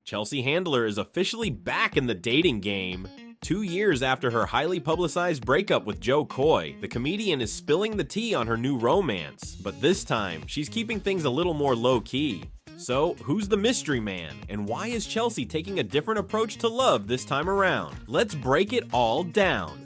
Chelsea Handler is officially back in the dating game. 2 years after her highly publicized breakup with Jo Koy, the comedian is spilling the tea on her new romance, but this time, she's keeping things a little more low-key. So, who's the mystery man, and why is Chelsea taking a different approach to love this time around? Let's break it all down.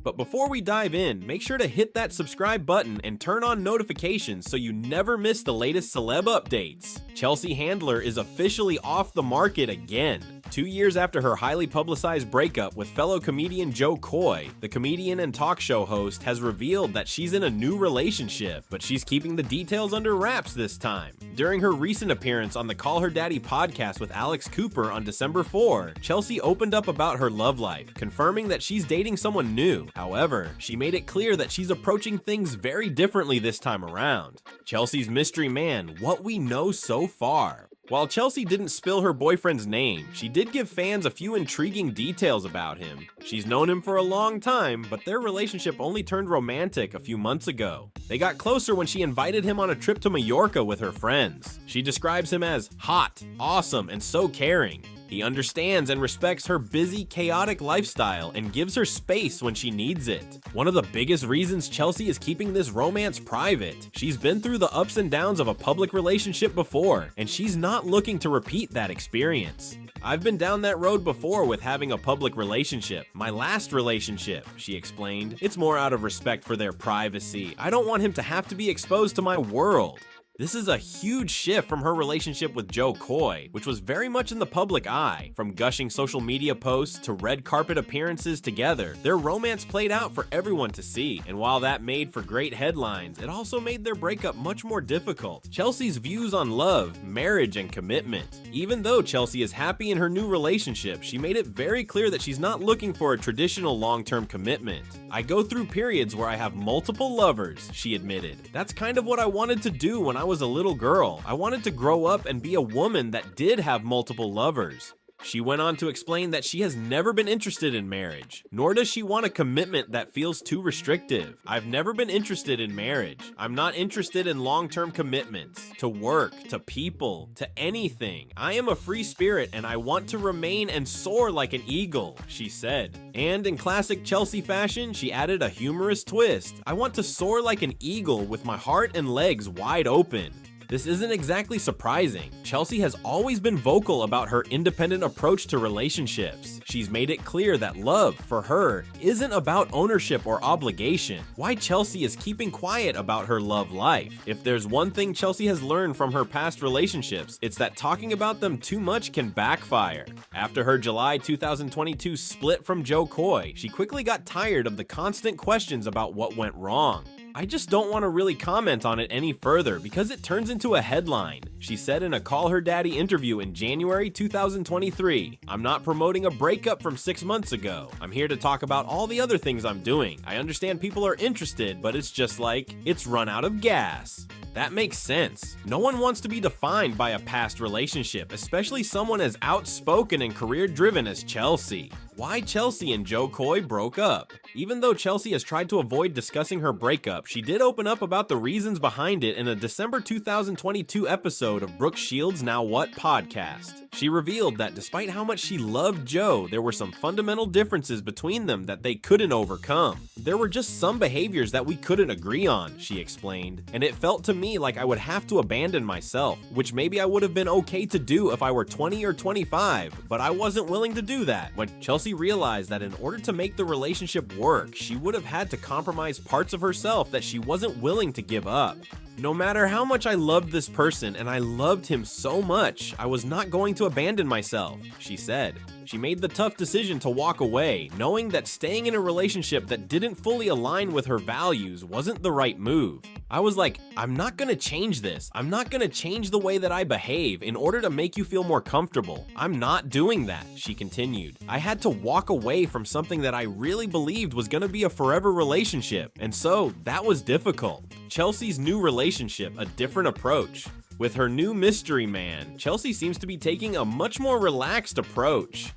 But before we dive in, make sure to hit that subscribe button and turn on notifications so you never miss the latest celeb updates. Chelsea Handler is officially off the market again. 2 years after her highly publicized breakup with fellow comedian Jo Koy, the comedian and talk show host has revealed that she's in a new relationship, but she's keeping the details under wraps this time. During her recent appearance on the Call Her Daddy podcast with Alex Cooper on December 4, Chelsea opened up about her love life, confirming that she's dating someone new. However, she made it clear that she's approaching things very differently this time around. Chelsea's mystery man, what we know so far. While Chelsea didn't spill her boyfriend's name, she did give fans a few intriguing details about him. She's known him for a long time, but their relationship only turned romantic a few months ago. They got closer when she invited him on a trip to Mallorca with her friends. She describes him as hot, awesome, and so caring. He understands and respects her busy, chaotic lifestyle and gives her space when she needs it. One of the biggest reasons Chelsea is keeping this romance private. She's been through the ups and downs of a public relationship before, and she's not looking to repeat that experience. I've been down that road before with having a public relationship. My last relationship, she explained. It's more out of respect for their privacy. I don't want him to have to be exposed to my world. This is a huge shift from her relationship with Jo Koy, which was very much in the public eye. From gushing social media posts to red carpet appearances together, their romance played out for everyone to see. And while that made for great headlines, it also made their breakup much more difficult. Chelsea's views on love, marriage, and commitment. Even though Chelsea is happy in her new relationship, she made it very clear that she's not looking for a traditional long-term commitment. I go through periods where I have multiple lovers, she admitted. That's kind of what I wanted to do when I was a little girl. I wanted to grow up and be a woman that did have multiple lovers. She went on to explain that she has never been interested in marriage, nor does she want a commitment that feels too restrictive. I've never been interested in marriage. I'm not interested in long-term commitments, to work, to people, to anything. I am a free spirit and I want to remain and soar like an eagle, she said. And in classic Chelsea fashion, she added a humorous twist. I want to soar like an eagle with my heart and legs wide open. This isn't exactly surprising. Chelsea has always been vocal about her independent approach to relationships. She's made it clear that love, for her, isn't about ownership or obligation. Why Chelsea is keeping quiet about her love life. If there's one thing Chelsea has learned from her past relationships, it's that talking about them too much can backfire. After her July 2022 split from Jo Koy, she quickly got tired of the constant questions about what went wrong. I just don't want to really comment on it any further because it turns into a headline, she said in a Call Her Daddy interview in January 2023. I'm not promoting a breakup from 6 months ago. I'm here to talk about all the other things I'm doing. I understand people are interested, but it's just like, it's run out of gas. That makes sense. No one wants to be defined by a past relationship, especially someone as outspoken and career-driven as Chelsea. Why Chelsea and Jo Koy broke up. Even though Chelsea has tried to avoid discussing her breakup, she did open up about the reasons behind it in a December 2022 episode of Brooke Shields' Now What podcast. She revealed that despite how much she loved Jo, there were some fundamental differences between them that they couldn't overcome. There were just some behaviors that we couldn't agree on, she explained, and it felt to me like I would have to abandon myself, which maybe I would have been okay to do if I were 20 or 25, but I wasn't willing to do that. When Chelsea realized that in order to make the relationship work, she would have had to compromise parts of herself that she wasn't willing to give up. No matter how much I loved this person and I loved him so much, I was not going to abandon myself, she said. She made the tough decision to walk away, knowing that staying in a relationship that didn't fully align with her values wasn't the right move. I was like, I'm not gonna change this. I'm not gonna change the way that I behave in order to make you feel more comfortable. I'm not doing that, she continued. I had to walk away from something that I really believed was gonna be a forever relationship, and so that was difficult. Chelsea's new relationship, a different approach. With her new mystery man, Chelsea seems to be taking a much more relaxed approach.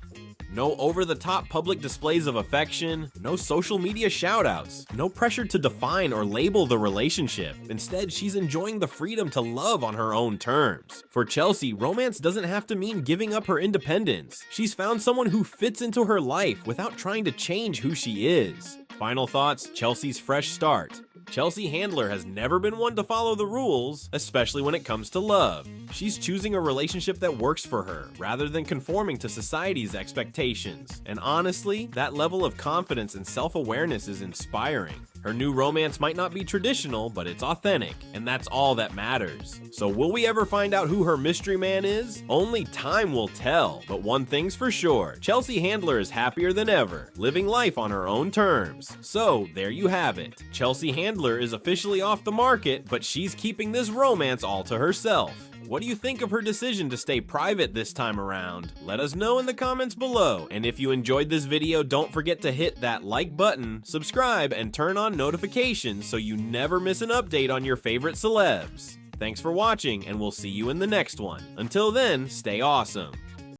No over-the-top public displays of affection, no social media shoutouts, no pressure to define or label the relationship. Instead, she's enjoying the freedom to love on her own terms. For Chelsea, romance doesn't have to mean giving up her independence. She's found someone who fits into her life without trying to change who she is. Final thoughts, Chelsea's fresh start. Chelsea Handler has never been one to follow the rules, especially when it comes to love. She's choosing a relationship that works for her, rather than conforming to society's expectations. And honestly, that level of confidence and self-awareness is inspiring. Her new romance might not be traditional, but it's authentic, and that's all that matters. So will we ever find out who her mystery man is? Only time will tell, but one thing's for sure, Chelsea Handler is happier than ever, living life on her own terms. So there you have it. Chelsea Handler is officially off the market, but she's keeping this romance all to herself. What do you think of her decision to stay private this time around? Let us know in the comments below, and if you enjoyed this video, don't forget to hit that like button, subscribe, and turn on notifications so you never miss an update on your favorite celebs. Thanks for watching, and we'll see you in the next one. Until then, stay awesome.